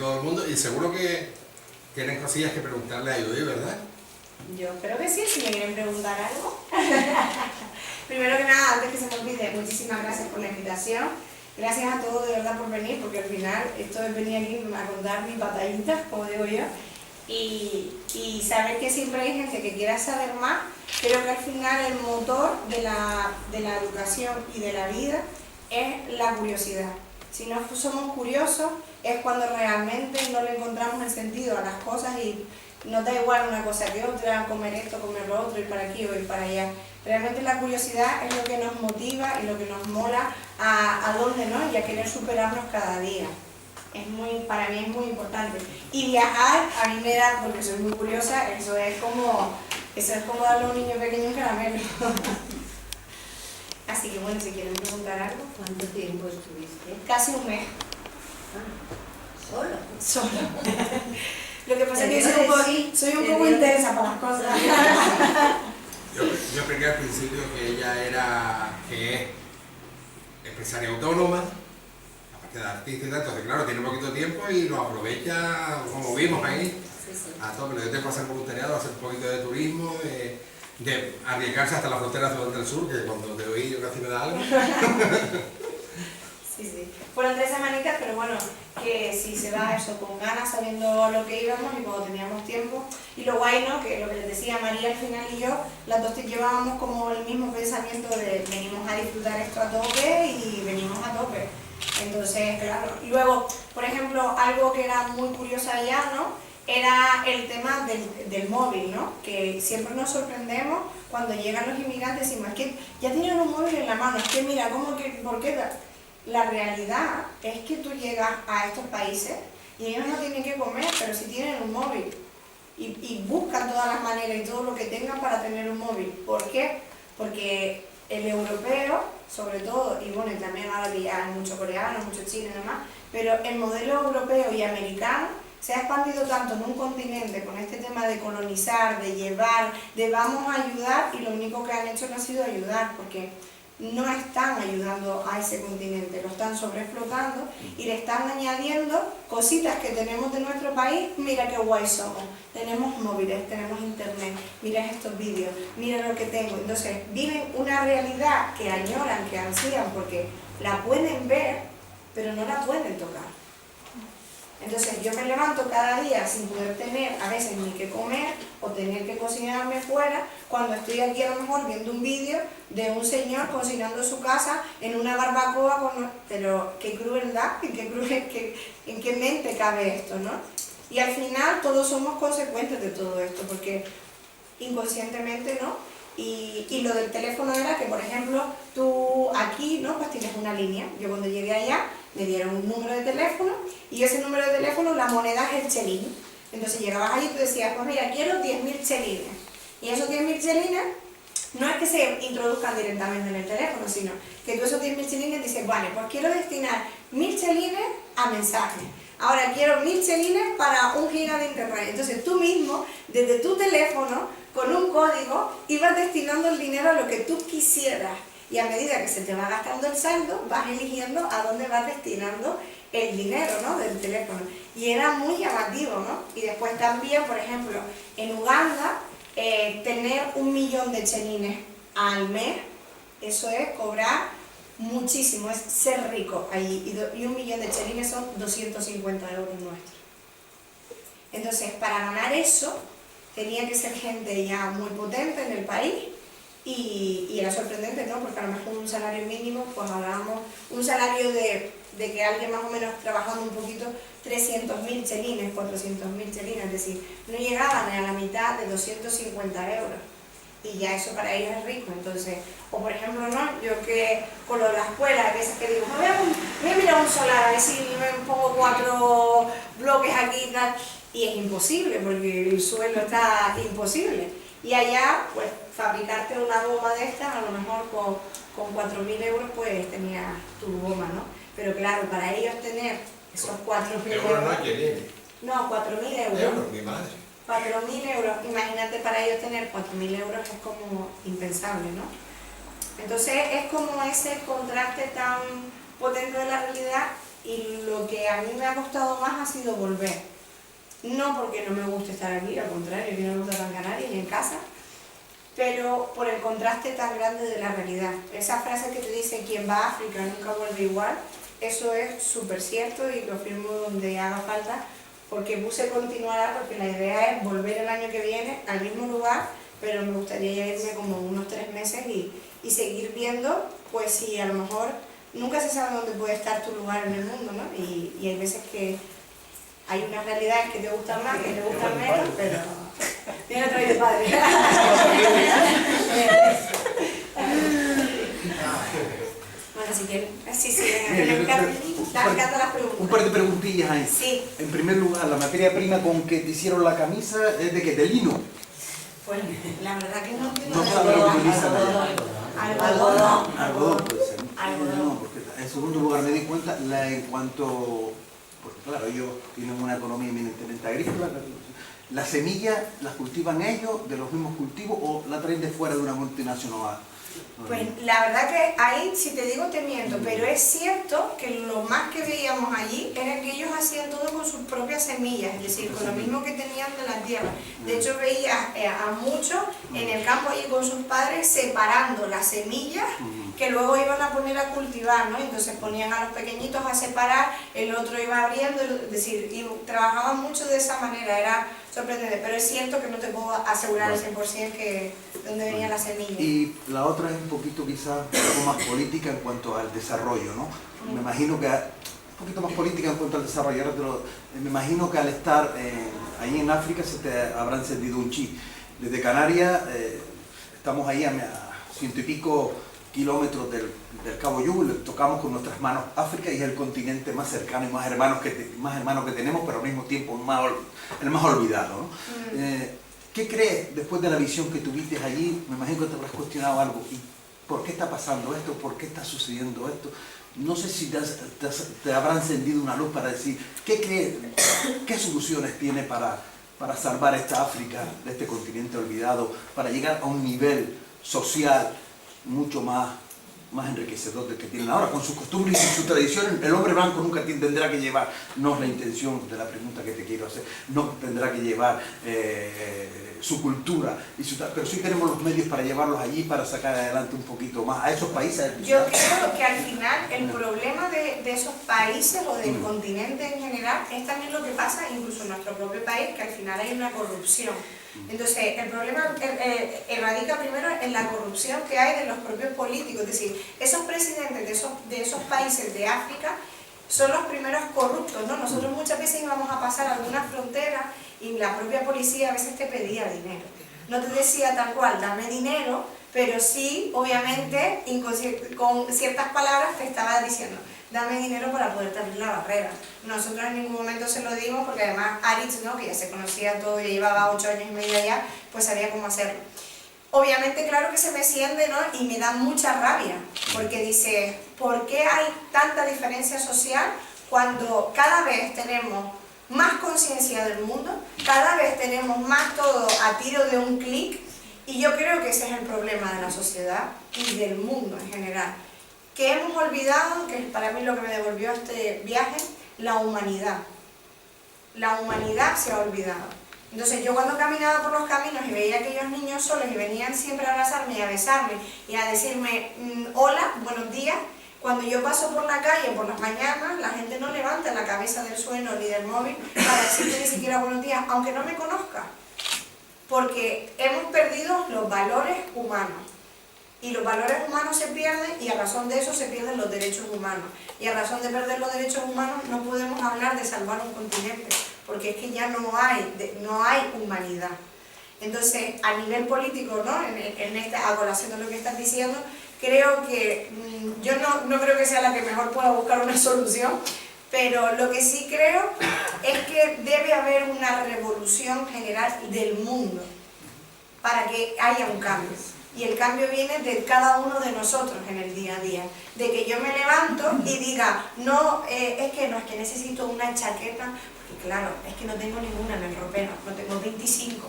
todo el mundo, y seguro que tienen cosillas que preguntarle a Judith, ¿verdad? Yo espero que sí, si me quieren preguntar algo. Primero que nada, antes que se me olvide, muchísimas gracias por la invitación. Gracias a todos de verdad por venir, porque al final esto es venir aquí a contar mis batallitas, como digo yo, y saber que siempre hay gente que quiera saber más, pero que al final el motor de la educación y de la vida es la curiosidad. Si no somos curiosos es cuando realmente no le encontramos el sentido a las cosas y nos da igual una cosa que otra, comer esto, comer lo otro, ir para aquí o ir para allá. Realmente la curiosidad es lo que nos motiva y lo que nos mola a dónde, ¿no? Y a querer superarnos cada día. Para mí es muy importante. Y viajar a mí me da, porque soy muy curiosa, eso es como darle a un niño pequeño un caramelo. Así que bueno, si quieren preguntar algo. ¿Cuánto tiempo estuviste? Casi un mes. ¿Solo? Solo. Lo que pasa es que soy un poco intensa para las cosas. Yo creí al principio que ella es empresaria autónoma, aparte de artista y tal, entonces claro, tiene un poquito de tiempo y lo aprovecha, como vimos ahí, a tope. Yo tengo que hacer voluntariado, hacer un poquito de turismo, de arriesgarse hasta la frontera del sur, que cuando te oí yo casi me da algo. Sí. Fueron 3 semanitas, pero bueno, que si se va eso con ganas, sabiendo lo que íbamos y cuando teníamos tiempo. Y lo guay, ¿no? Que lo que les decía María al final y yo, las dos llevábamos como el mismo pensamiento de venimos a disfrutar esto a tope y venimos a tope. Entonces, claro. Y luego, por ejemplo, algo que era muy curioso allá, ¿no? Era el tema del móvil, ¿no? Que siempre nos sorprendemos cuando llegan los inmigrantes y decimos, es que ya tienen un móvil en la mano, es que mira, ¿cómo que, por qué? La realidad es que tú llegas a estos países y ellos no tienen que comer, pero sí tienen un móvil y buscan todas las maneras y todo lo que tengan para tener un móvil. ¿Por qué? Porque el europeo, sobre todo, y bueno, y también ahora que ya hay mucho coreano, mucho chino y demás, pero el modelo europeo y americano se ha expandido tanto en un continente con este tema de colonizar, de llevar, de vamos a ayudar, y lo único que han hecho no ha sido ayudar, porque no están ayudando a ese continente, lo están sobreexplotando y le están añadiendo cositas que tenemos de nuestro país. Mira qué guay somos, tenemos móviles, tenemos internet, mira estos vídeos, mira lo que tengo. Entonces viven una realidad que añoran, que ansían, porque la pueden ver, pero no la pueden tocar. Entonces yo me levanto cada día sin poder tener a veces ni que comer o tener que cocinarme fuera, cuando estoy aquí a lo mejor viendo un vídeo de un señor cocinando su casa en una barbacoa, pero qué crueldad, en qué mente cabe esto, ¿no? Y al final todos somos consecuentes de todo esto, porque inconscientemente, ¿no? Y lo del teléfono era que, por ejemplo, tú aquí, ¿no? Pues tienes una línea. Yo cuando llegué allá me dieron un número de teléfono y ese número de teléfono, la moneda es el chelín. Entonces llegabas allí y tú decías, pues mira, quiero 10.000 chelines. Y esos 10.000 chelines no es que se introduzcan directamente en el teléfono, sino que tú esos 10.000 chelines dices, vale, pues quiero destinar 1.000 chelines a mensajes. Ahora quiero 1.000 chelines para 1 giga de internet. Entonces tú mismo, desde tu teléfono, con un código, ibas destinando el dinero a lo que tú quisieras. Y a medida que se te va gastando el saldo, vas eligiendo a dónde vas destinando el dinero, ¿no? Del teléfono. Y era muy llamativo, ¿no? Y después también, por ejemplo, en Uganda, tener 1 millón de chelines al mes, eso es cobrar muchísimo, es ser rico allí. Y 1 millón de chelines son 250 euros nuestros. Entonces, para ganar eso, tenía que ser gente ya muy potente en el país. Y era sorprendente, ¿no? Porque a lo mejor un salario mínimo, pues hablábamos, un salario de que alguien más o menos trabajando un poquito, 300.000 chelines, 400.000 chelines, es decir, no llegaban a la mitad de 250 euros. Y ya eso para ellos es rico. Entonces, o por ejemplo, ¿no? Yo que con lo de la escuela, a veces que digo, voy a mirar un solar, a ver si me pongo 4 bloques aquí y tal, y es imposible, porque el suelo está imposible. Y allá, pues, fabricarte una goma de estas, a lo mejor con 4.000 euros, pues tenías tu goma, ¿no? Pero claro, para ellos tener esos 4.000 euros... no quiere. No, 4.000 euros. Euros, mi madre. 4.000 euros, imagínate para ellos tener 4.000 euros es como impensable, ¿no? Entonces es como ese contraste tan potente de la realidad y lo que a mí me ha costado más ha sido volver. No porque no me guste estar aquí, al contrario, que no me gusta estar en Canarias y en casa, pero por el contraste tan grande de la realidad. Esa frase que te dice quien va a África nunca vuelve igual, eso es súper cierto y lo firmo donde haga falta, porque Buse continuará, porque la idea es volver el año que viene al mismo lugar, pero me gustaría ya irme como unos 3 meses y seguir viendo, pues si a lo mejor nunca se sabe dónde puede estar tu lugar en el mundo, ¿no? Y hay veces que hay unas realidades que te gustan más, que te gustan menos, pero... Tiene otra vez de padre. Bueno, si quieren. Sí, venga, me encantan las preguntas. Un par de preguntillas ahí. Sí. En primer lugar, la materia prima con que te hicieron la camisa es de qué, de lino. Pues la verdad que no entiendo. No sabe lo que utilizan allá. Algodón. Algodón puede ser. Algodón. No, porque en segundo lugar me di cuenta en cuanto, porque claro, ellos tienen una economía eminentemente agrícola. ¿Las semillas las cultivan ellos de los mismos cultivos o la traen de fuera de una multinacional? Pues la verdad que ahí, si te digo, te miento, pero es cierto que lo más que veíamos allí era que ellos hacían todo con sus propias semillas, es decir, con lo mismo que tenían de la tierra. De hecho, veía a muchos en el campo allí con sus padres separando las semillas que luego iban a poner a cultivar, ¿no? Entonces ponían a los pequeñitos a separar, el otro iba abriendo, es decir, y trabajaban mucho de esa manera, era sorprendente, pero es cierto que no te puedo asegurar al 100% que dónde venía la semilla. Y la otra es un poquito quizás un poco más política en cuanto al desarrollo, ¿no? Me imagino que, un poquito más política en cuanto al desarrollo, me imagino que al estar ahí en África se te habrá encendido un chip. Desde Canarias estamos ahí a 100 y pico kilómetros del Cabo Yugo, tocamos con nuestras manos África y es el continente más cercano y más hermano que tenemos, pero al mismo tiempo el más olvidado, ¿no? ¿Qué crees después de la visión que tuviste allí? Me imagino que te habrás cuestionado algo. ¿Y por qué está pasando esto? ¿Por qué está sucediendo esto? No sé si te habrá encendido una luz para decir, ¿qué crees? ¿Qué soluciones tiene para salvar esta África, de este continente olvidado, para llegar a un nivel social mucho más enriquecedor del que tienen ahora, con sus costumbres y sus tradiciones? El hombre blanco nunca tendrá que llevar, no es la intención de la pregunta que te quiero hacer, no tendrá que llevar su cultura, pero sí tenemos los medios para llevarlos allí, para sacar adelante un poquito más a esos países. Yo creo que al final el problema de esos países o del continente en general es también lo que pasa incluso en nuestro propio país, que al final hay una corrupción. Entonces, el problema radica primero en la corrupción que hay de los propios políticos, es decir, esos presidentes de esos países de África son los primeros corruptos, ¿no? Nosotros muchas veces íbamos a pasar alguna frontera y la propia policía a veces te pedía dinero. No te decía tal cual, dame dinero, pero sí, obviamente, con ciertas palabras te estaba diciendo, dame dinero para poder abrir la barrera. Nosotros en ningún momento se lo dimos, porque además Aritz, ¿no?, que ya se conocía todo, ya llevaba 8 años y medio allá, pues sabía cómo hacerlo. Obviamente, claro que se me siente, ¿no?, y me da mucha rabia, porque dice, ¿por qué hay tanta diferencia social cuando cada vez tenemos más conciencia del mundo, cada vez tenemos más todo a tiro de un clic? Y yo creo que ese es el problema de la sociedad y del mundo en general, que hemos olvidado, que para mí lo que me devolvió este viaje, la humanidad. La humanidad se ha olvidado. Entonces yo cuando caminaba por los caminos y veía a aquellos niños solos y venían siempre a abrazarme y a besarme y a decirme hola, buenos días, cuando yo paso por la calle por las mañanas, la gente no levanta la cabeza del suelo ni del móvil para decirme ni siquiera buenos días, aunque no me conozca. Porque hemos perdido los valores humanos. Y los valores humanos se pierden y a razón de eso se pierden los derechos humanos. Y a razón de perder los derechos humanos no podemos hablar de salvar un continente, porque es que ya no hay humanidad. Entonces, a nivel político, ¿no?, a colación de lo que estás diciendo, creo que yo no creo que sea la que mejor pueda buscar una solución, pero lo que sí creo es que debe haber una revolución general del mundo para que haya un cambio. Y el cambio viene de cada uno de nosotros en el día a día. De que yo me levanto y diga, no, es que necesito una chaqueta, porque claro, es que no tengo ninguna en el ropero, no tengo 25.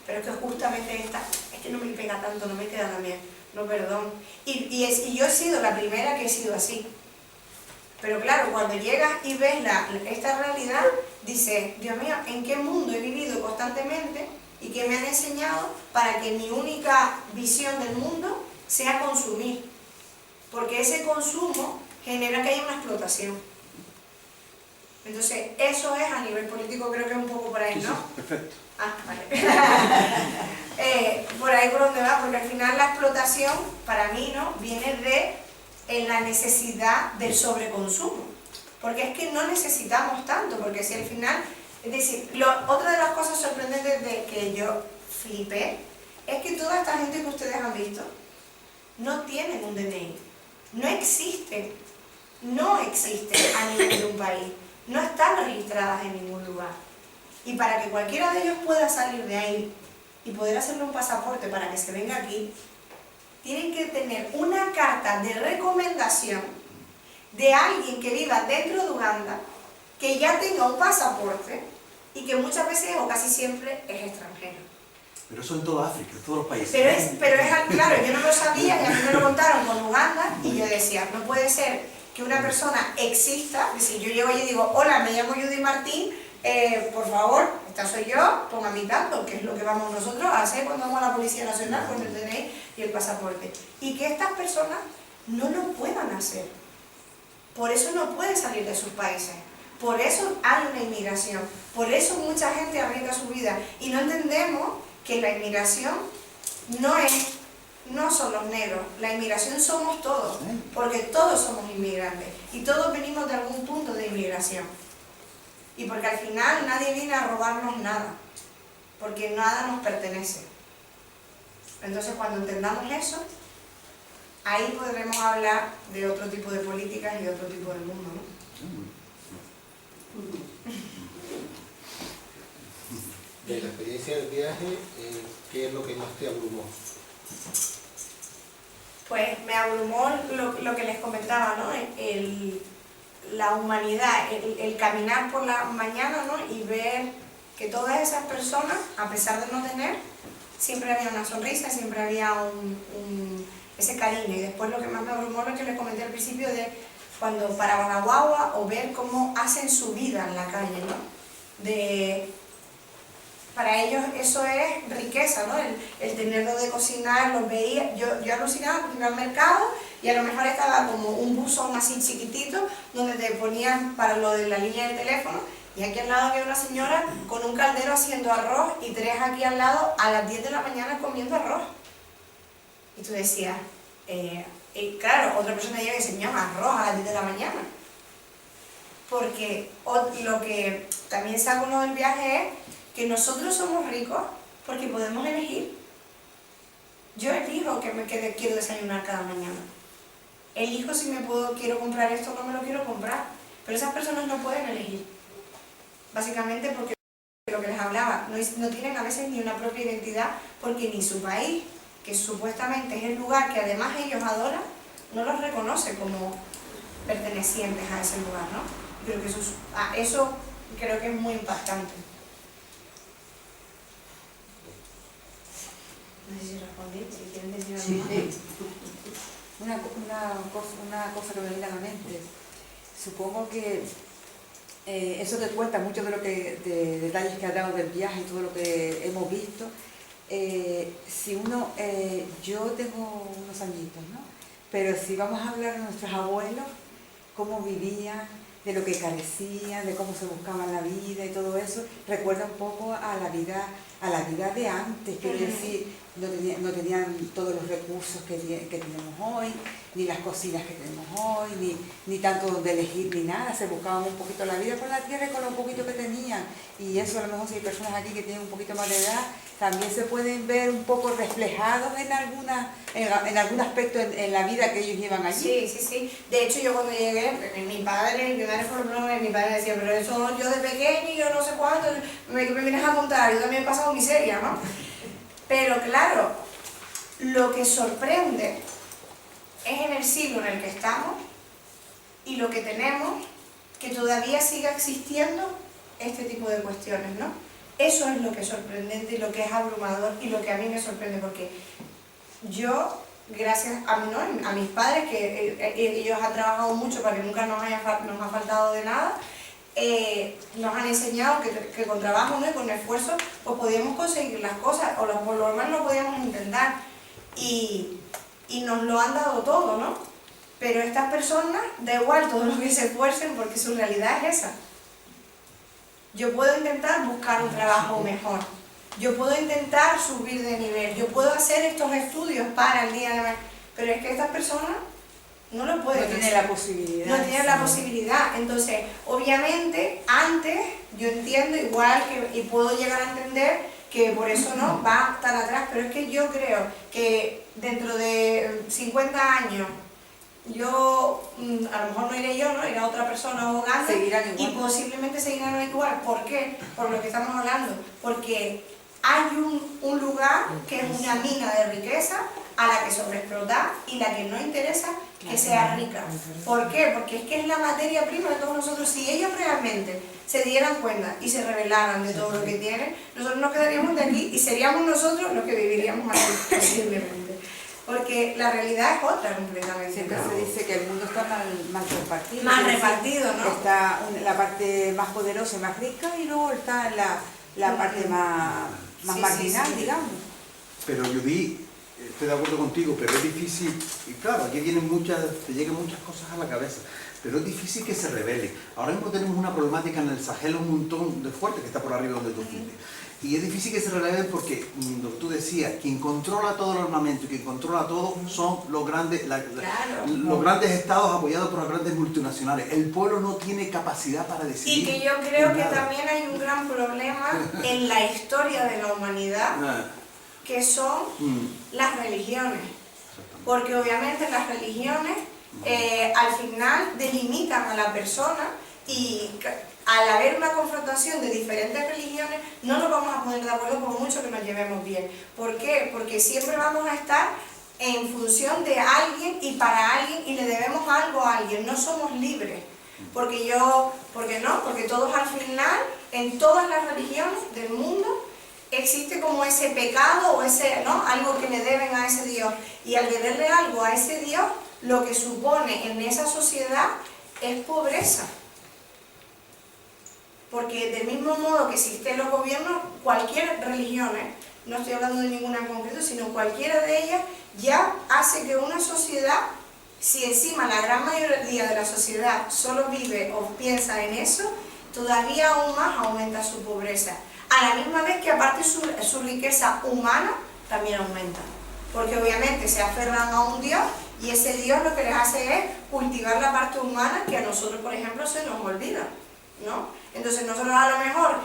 Pero es que justamente esta, es que no me pega tanto, no me queda tan bien, no, perdón. Y yo he sido la primera que he sido así. Pero claro, cuando llegas y ves esta realidad, dices, Dios mío, ¿en qué mundo he vivido constantemente y qué me han enseñado para que mi única visión del mundo sea consumir? Porque ese consumo genera que haya una explotación. Entonces, eso es a nivel político, creo que es un poco por ahí, ¿no? Sí, perfecto. Ah, vale. Por ahí por donde va, porque al final la explotación, para mí, ¿no?, viene de la necesidad del sobreconsumo. Porque es que no necesitamos tanto, porque si al final... Es decir, otra de las cosas sorprendentes de que yo flipé es que toda esta gente que ustedes han visto no tienen un DNI. No existen a nivel de un país. No están registradas en ningún lugar. Y para que cualquiera de ellos pueda salir de ahí y poder hacerle un pasaporte para que se venga aquí, tienen que tener una carta de recomendación de alguien que viva dentro de Uganda, que ya tenga un pasaporte y que muchas veces o casi siempre es extranjero. Pero eso en toda África, en todos los países. Pero es claro, yo no lo sabía y a mí me lo contaron con Uganda y yo decía, no puede ser que una persona exista, es decir, yo llego allí y digo, hola, me llamo Judy Martín, por favor, esta soy yo, ponga mi dato, que es lo que vamos nosotros a hacer cuando vamos a la Policía Nacional con el DNI y el pasaporte. Y que estas personas no lo puedan hacer. Por eso no pueden salir de sus países. Por eso hay una inmigración. Por eso mucha gente arriesga su vida. Y no entendemos que la inmigración no son los negros. La inmigración somos todos. Porque todos somos inmigrantes. Y todos venimos de algún punto de inmigración. Y porque al final nadie viene a robarnos nada. Porque nada nos pertenece. Entonces cuando entendamos eso, ahí podremos hablar de otro tipo de políticas y de otro tipo de mundo, ¿no? De la experiencia del viaje, ¿qué es lo que más te abrumó? Pues me abrumó lo que les comentaba, ¿no? La humanidad, el caminar por la mañana, ¿no?, y ver que todas esas personas, a pesar de no tener, siempre había una sonrisa, siempre había ese cariño. Y después lo que más me abrumó es lo que les comenté al principio de cuando paraban la guagua o ver cómo hacen su vida en la calle, ¿no? Para ellos eso es riqueza, ¿no? El tenerlo de cocinar, los veía, yo alucinaba porque iba al mercado y a lo mejor estaba como un buzón así chiquitito donde te ponían para lo de la línea de teléfono y aquí al lado había una señora con un caldero haciendo arroz y tres aquí al lado a las 10 de la mañana comiendo arroz. Y tú decías, y claro, otra persona llega y dice, señor, arroz a las 10 de la mañana. Porque lo que también saco uno del viaje es que nosotros somos ricos porque podemos elegir. Yo elijo que quiero desayunar cada mañana. Elijo si quiero comprar esto o no me lo quiero comprar. Pero esas personas no pueden elegir. Básicamente porque lo que les hablaba, no tienen a veces ni una propia identidad porque ni su país, que supuestamente es el lugar que además ellos adoran, no los reconoce como pertenecientes a ese lugar, ¿no? Creo que eso creo que es muy impactante. No sé si respondí, si quieren decir algo. Sí. Una cosa que me viene a la mente. Supongo que eso te cuenta mucho de detalles que ha dado del viaje y todo lo que hemos visto. Yo tengo unos añitos, ¿no? Pero si vamos a hablar de nuestros abuelos, cómo vivían, de lo que carecían, de cómo se buscaban la vida y todo eso, recuerda un poco a la vida de antes, quiero decir, no tenían todos los recursos que tenemos hoy, ni las cocinas que tenemos hoy, ni tanto donde elegir ni nada, se buscaban un poquito la vida por la tierra con lo poquito que tenían, y eso a lo mejor si hay personas aquí que tienen un poquito más de edad, también se pueden ver un poco reflejados en algún aspecto en la vida que ellos llevan allí. Sí. De hecho, yo cuando llegué, mi padre por lo menos, mi padre decía, pero eso yo de pequeño, yo no sé cuánto, me vienes a contar, yo también he pasado miseria, ¿no? Pero claro, lo que sorprende es en el siglo en el que estamos y lo que tenemos, que todavía siga existiendo este tipo de cuestiones, ¿no? Eso es lo que es sorprendente y lo que es abrumador y lo que a mí me sorprende, porque yo gracias a mí, ¿no? A mis padres, que ellos han trabajado mucho para que nunca nos ha faltado de nada, nos han enseñado que con trabajo, ¿no? Y con esfuerzo pues podíamos conseguir las cosas, o por lo menos lo podíamos intentar, y nos lo han dado todo, ¿no? Pero estas personas, da igual todo lo que se esfuercen, porque su realidad es esa. Yo puedo intentar buscar un trabajo mejor, yo puedo intentar subir de nivel, yo puedo hacer estos estudios para el día de mañana, pero es que estas personas no lo pueden hacer. No tienen la posibilidad. No tienen la posibilidad. Entonces, obviamente, antes, yo entiendo igual y puedo llegar a entender que por eso no va tan atrás, pero es que yo creo que dentro de 50 años, yo, a lo mejor no iré yo, ¿no? Irá otra persona abogando y posiblemente seguirán igual. ¿Por qué? Por lo que estamos hablando. Porque hay un lugar que es una mina de riqueza a la que sobreexplotar y la que no interesa que sea rica. ¿Por qué? Porque es que es la materia prima de todos nosotros. Si ellos realmente se dieran cuenta y se revelaran de todo lo que tienen, nosotros nos quedaríamos de aquí y seríamos nosotros los que viviríamos aquí, posiblemente. Porque la realidad es otra completamente. Siempre se dice que el mundo está mal repartido. Mal repartido, ¿no? Está la parte más poderosa y más rica, y luego está la parte más marginal, digamos. Pero Judith, estoy de acuerdo contigo, pero es difícil, y claro, aquí te llegan muchas cosas a la cabeza, pero es difícil que se revelen. Ahora mismo tenemos una problemática en el Sahel un montón de fuerte, que está por arriba donde tú fuiste. Y es difícil que se revelen porque, lo que tú decías, quien controla todo el armamento y quien controla todo son los grandes, los grandes estados apoyados por las grandes multinacionales. El pueblo no tiene capacidad para decidir. Y que yo creo que también hay un gran problema en la historia de la humanidad, que son las religiones. Porque obviamente las religiones al final delimitan a la persona, y al haber una confrontación de diferentes religiones no nos vamos a poner de acuerdo por mucho que nos llevemos bien. ¿Por qué? Porque siempre vamos a estar en función de alguien y para alguien, y le debemos algo a alguien, no somos libres. Porque todos al final, en todas las religiones del mundo, existe como ese pecado o ese, ¿no? Algo que le deben a ese Dios, y al deberle algo a ese Dios, lo que supone en esa sociedad es pobreza. Porque del mismo modo que existen los gobiernos, cualquier religión, no estoy hablando de ninguna en concreto, sino cualquiera de ellas, ya hace que una sociedad, si encima la gran mayoría de la sociedad solo vive o piensa en eso, todavía aún más aumenta su pobreza. A la misma vez que aparte su riqueza humana también aumenta. Porque obviamente se aferran a un Dios, y ese Dios lo que les hace es cultivar la parte humana que a nosotros, por ejemplo, se nos olvida, ¿no? Entonces nosotros a lo mejor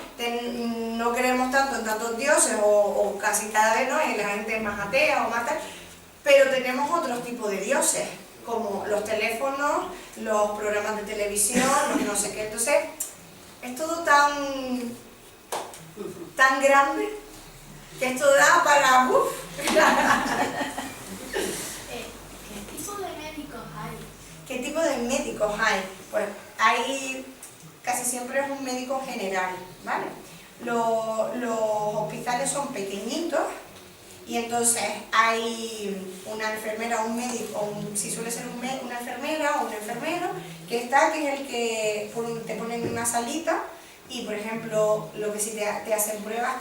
no creemos tanto en tantos dioses, o casi cada vez, ¿no? Y la gente es más atea o más tal, pero tenemos otros tipos de dioses, como los teléfonos, los programas de televisión, los no sé qué. Entonces es todo tan grande que esto da para... ¿Qué tipo de médicos hay? ¿Qué tipo de médicos hay? Pues hay... Casi siempre es un médico general, ¿vale? Los hospitales son pequeñitos, y entonces hay una enfermera, un médico, si suele ser una enfermera o un enfermero, que es el que te ponen en una salita, y por ejemplo, lo que sí te hacen pruebas,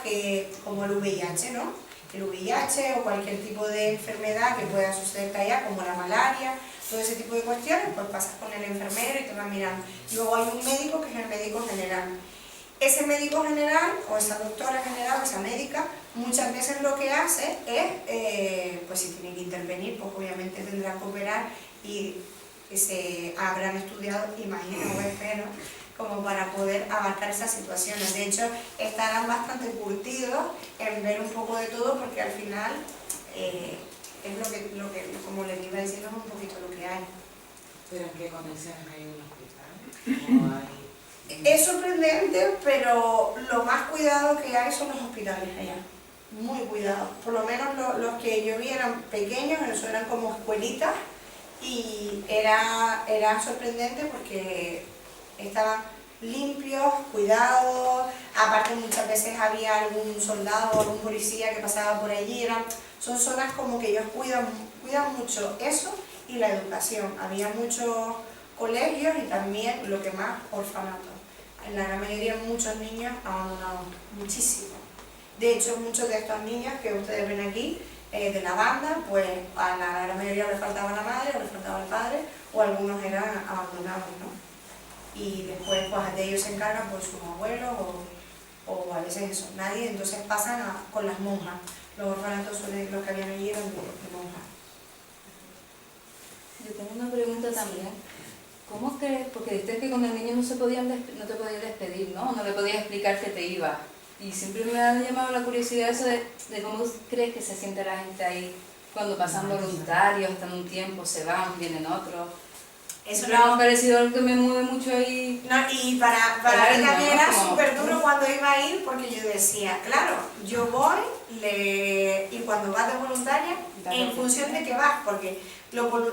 como el VIH, ¿no? El VIH o cualquier tipo de enfermedad que pueda suceder allá, como la malaria, todo ese tipo de cuestiones, pues pasas con el enfermero y te van mirando. Y luego hay un médico que es el médico general. Ese médico general, o esa doctora general, esa médica, muchas veces lo que hace es, pues si tiene que intervenir, pues obviamente tendrán que operar, y se habrán estudiado, imagino o espero, como para poder abarcar esas situaciones. De hecho, estarán bastante curtidos en ver un poco de todo, porque al final es lo que, como les iba diciendo, es un poquito lo que hay. ¿Pero en qué condiciones hay un hospital? Es sorprendente, pero lo más cuidado que hay son los hospitales allá. Muy cuidados. Por lo menos los que yo vi eran pequeños, eso eran como escuelitas, y era sorprendente porque estaban limpios, cuidados, Aparte muchas veces había algún soldado o algún policía que pasaba por allí, son zonas como que ellos cuidan mucho eso y la educación. Había muchos colegios y también lo que más orfanatos. En la gran mayoría muchos niños abandonados, muchísimo. De hecho muchos de estos niños que ustedes ven aquí, de la banda, pues a la gran mayoría les faltaba la madre o les faltaba el padre o algunos eran abandonados, ¿no? Y después pues de ellos se encargan pues sus abuelos o a veces eso, nadie, entonces pasan con las monjas. Los orfanatos los que habían allí eran de monjas. Yo tengo una pregunta también. ¿Cómo crees? Porque dijiste que con el niño no te podías despedir, ¿no? No le podías explicar que te iba. Y siempre me ha llamado la curiosidad eso de cómo crees que se siente la gente ahí cuando pasan voluntarios, están un tiempo, se van, vienen otros. Eso me ha parecido algo que me mueve mucho ahí. No, y para mí también era súper duro cuando iba a ir, porque yo decía, claro, yo voy y cuando vas de voluntaria, en función de que vas, porque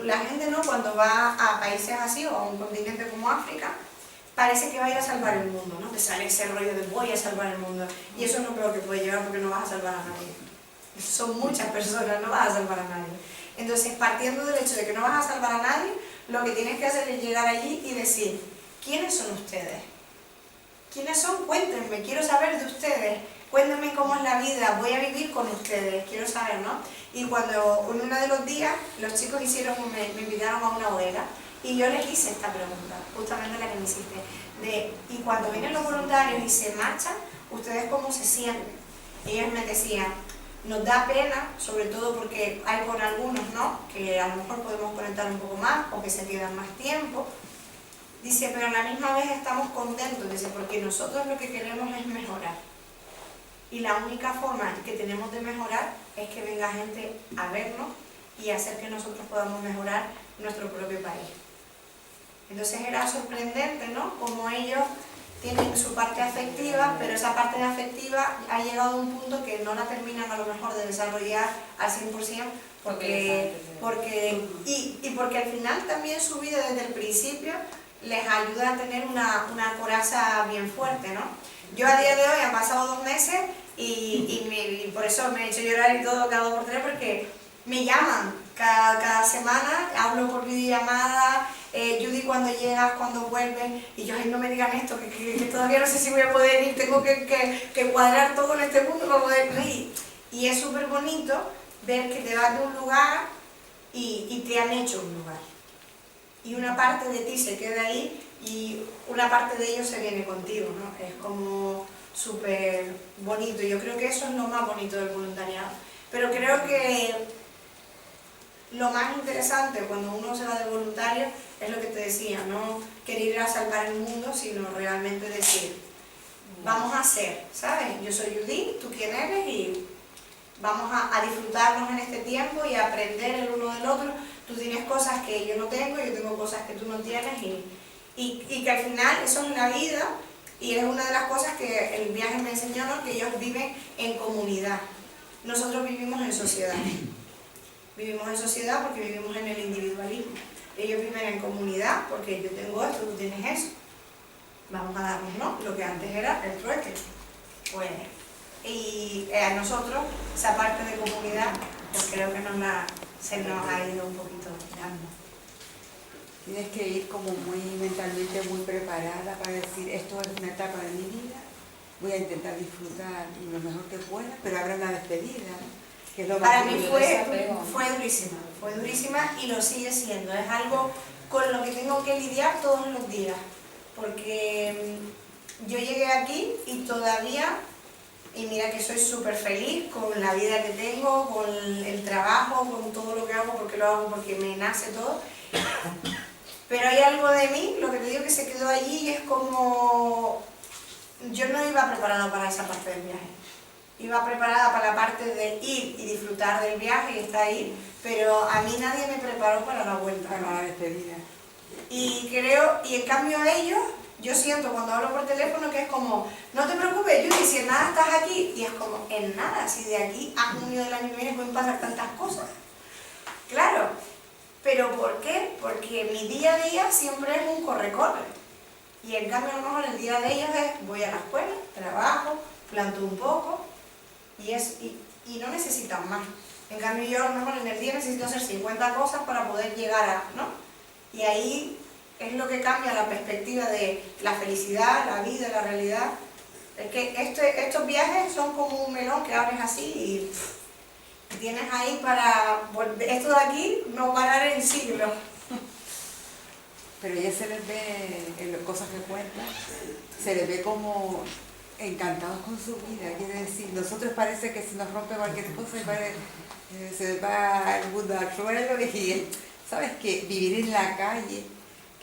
la gente no, cuando va a países así o a un continente como África, parece que va a ir a salvar el mundo, ¿no? Te sale ese rollo de voy a salvar el mundo, y eso es lo peor que puede llegar porque no vas a salvar a nadie. Son muchas personas, no vas a salvar a nadie. Entonces, partiendo del hecho de que no vas a salvar a nadie, lo que tienes que hacer es llegar allí y decir, ¿quiénes son ustedes? ¿Quiénes son? Cuéntenme, quiero saber de ustedes, cuéntenme cómo es la vida, voy a vivir con ustedes, quiero saber, ¿no? Y cuando en uno de los días los chicos me invitaron a una hoguera y yo les hice esta pregunta, justamente la que me hiciste, y cuando vienen los voluntarios y se marchan, ¿ustedes cómo se sienten? Ellos me decían, nos da pena, sobre todo porque hay con algunos, ¿no?, que a lo mejor podemos conectar un poco más o que se quedan más tiempo. Dice, pero a la misma vez estamos contentos, dice, porque nosotros lo que queremos es mejorar. Y la única forma que tenemos de mejorar es que venga gente a vernos y hacer que nosotros podamos mejorar nuestro propio país. Entonces era sorprendente, ¿no?, como ellos tienen su parte afectiva, pero esa parte afectiva ha llegado a un punto que no la terminan a lo mejor de desarrollar al 100%, porque al final también su vida desde el principio les ayuda a tener una coraza bien fuerte, ¿no? Yo a día de hoy han pasado 2 meses y por eso me he hecho llorar y todo cada 2 por 3, porque me llaman cada semana, hablo por videollamada, Judy, cuando llegas, cuando vuelves, y yo, ay, no me digan esto, que todavía no sé si voy a poder ir, tengo que cuadrar todo en este mundo para poder ir. Y es súper bonito ver que te vas de un lugar y te han hecho un lugar. Y una parte de ti se queda ahí y una parte de ellos se viene contigo, ¿no? Es como súper bonito. Yo creo que eso es lo más bonito del voluntariado. Pero creo que lo más interesante cuando uno se va de voluntario es lo que te decía, no querer ir a salvar el mundo, sino realmente decir, vamos a hacer, ¿sabes? Yo soy Judith, tú quién eres, y vamos a disfrutarnos en este tiempo y a aprender el uno del otro. Tú tienes cosas que yo no tengo, yo tengo cosas que tú no tienes, y que al final eso es la vida, y es una de las cosas que el viaje me enseñó, ¿no?, que ellos viven en comunidad. Nosotros vivimos en sociedad. Vivimos en sociedad porque vivimos en el individualismo. Ellos viven en comunidad porque yo tengo esto, tú tienes eso. Vamos a darnos, ¿no?, lo que antes era el trueque. Pues, y a nosotros, esa parte de comunidad, pues creo que se nos ha ido un poquito dando. Tienes que ir como muy mentalmente muy preparada para decir, esto es una etapa de mi vida, voy a intentar disfrutar lo mejor que pueda, pero habrá una despedida, ¿no? Que es lo Para más mí fue durísima y lo sigue siendo. Es algo con lo que tengo que lidiar todos los días, porque yo llegué aquí y todavía, y mira que soy súper feliz con la vida que tengo, con el trabajo, con todo lo que hago, porque lo hago porque me nace todo, pero hay algo de mí, lo que te digo, que se quedó allí, y es como, yo no iba preparada para esa parte del viaje. Iba preparada para la parte de ir y disfrutar del viaje y estar ahí, pero a mí nadie me preparó para la vuelta. para la despedida. Y en cambio ellos, yo siento cuando hablo por teléfono que es como, no te preocupes, Judy, si en nada estás aquí, y es como, en nada, si de aquí a junio del año que viene pueden pasar tantas cosas. Claro, pero ¿por qué? Porque mi día a día siempre es un corre-corre. Y en cambio a lo mejor el día de ellos es, voy a la escuela, trabajo, planto un poco y no necesitan más. En cambio yo a lo mejor en el día necesito hacer 50 cosas para poder llegar a, ¿no? Y ahí es lo que cambia la perspectiva de la felicidad, la vida, la realidad. Es que estos viajes son como un melón que abres así y tienes ahí para esto de aquí no parar en siglos. Pero ya se les ve en las cosas que cuentan, se les ve como encantados con su vida. Quiere decir, nosotros parece que se nos rompe cualquier cosa y se va el mundo al suelo y sabes que vivir en la calle,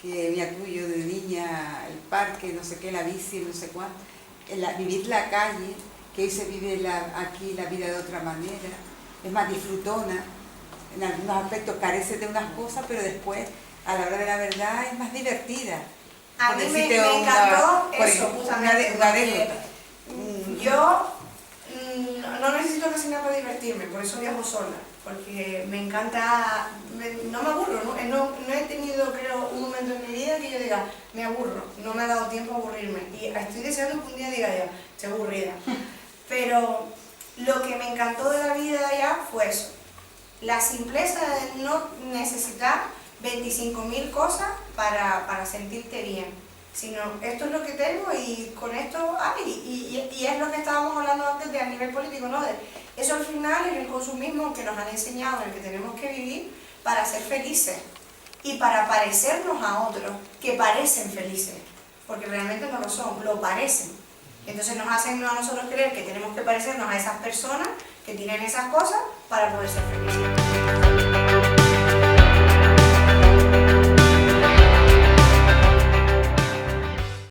que me acuyo de niña, el parque, no sé qué, la bici, no sé cuánto, vivir la calle, que hoy se vive aquí la vida de otra manera, es más disfrutona, en algunos aspectos carece de unas cosas, pero después a la hora de la verdad es más divertida. A mí me encantó eso, justamente. Una anécdota. Yo no necesito casi nada para divertirme, por eso viajo sola, porque me encanta, no me aburro, no he tenido, creo, un momento en mi vida que yo diga, me aburro, no me ha dado tiempo a aburrirme, y estoy deseando que un día diga ya, estoy aburrida. Pero lo que me encantó de la vida de allá fue eso, la simpleza de no necesitar 25.000 cosas para sentirte bien, sino esto es lo que tengo y con esto hay, y es lo que estábamos hablando antes de a nivel político, ¿no? Eso al final es el consumismo que nos han enseñado, en el que tenemos que vivir para ser felices y para parecernos a otros que parecen felices, porque realmente no lo son, lo parecen. Entonces nos hacen a nosotros creer que tenemos que parecernos a esas personas que tienen esas cosas para poder ser felices.